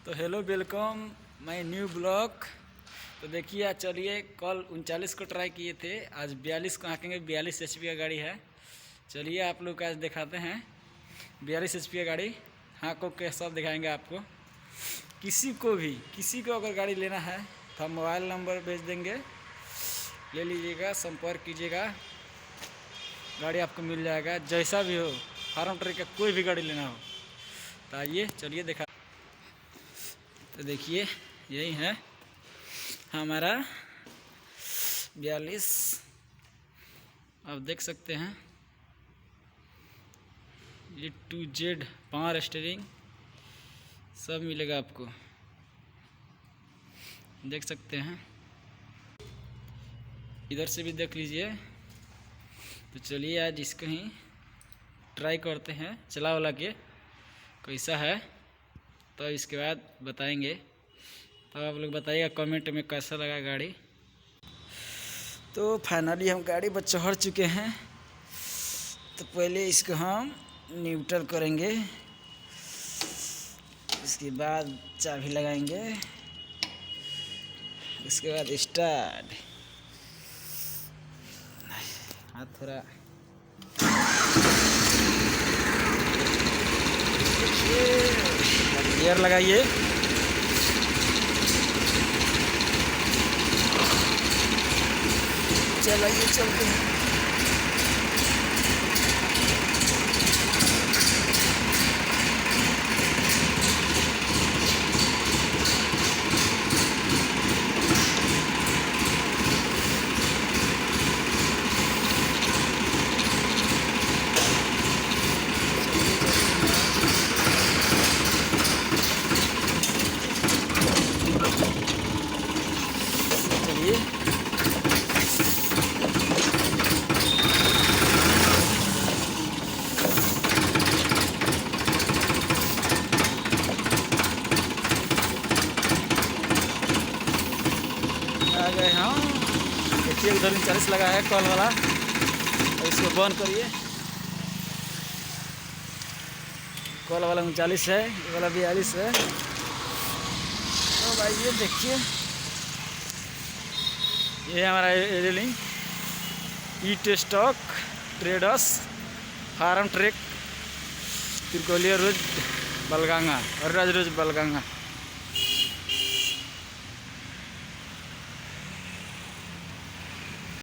तो hello welcome my new blog. तो देखिए आज चलिए कल 39 को ट्राई किए थे, आज 42 को हाँकेंगे। 42 HP का गाड़ी है। चलिए आप लोग आज दिखाते हैं 42 HP का गाड़ी हाँको के सब दिखाएंगे आपको। किसी को अगर गाड़ी लेना है तो हम मोबाइल नंबर भेज देंगे, ले लीजिएगा, संपर्क कीजिएगा, गाड़ी आपको मिल जाएगा। जैसा भी हो, फार्म ट्रक का कोई भी गाड़ी लेना हो तो आइए, चलिए दिखा। तो देखिए यही है हमारा 42, आप देख सकते हैं। ये टू जेड पावर स्टीयरिंग सब मिलेगा आपको, देख सकते हैं। इधर से भी देख लीजिए। तो चलिए आज इसको ही ट्राई करते हैं, चला वाला के कैसा है, तो इसके बाद बताएंगे। तो आप लोग बताइएगा कमेंट में कैसा लगा गाड़ी। तो फाइनली हम गाड़ी पर चढ़ चुके हैं। तो पहले इसको हम न्यूट्रल करेंगे, इसके बाद चाबी लगाएंगे, इसके बाद स्टार्ट। हाथ थोड़ा गियर लगाइए। चलिए चलते हैं। आ गए हम। देखिए उधर 39 लगा है कॉल वाला, और इसको बंद करिए। कॉल वाला 39 है, ये वाला 42 है। तो भाई ये देखिए, ये हमारा एलिंग ईट स्टॉक ट्रेडर्स फार्म ट्रक तिरकोलिया रोज बलगंगा और राज रोज बलगंगा।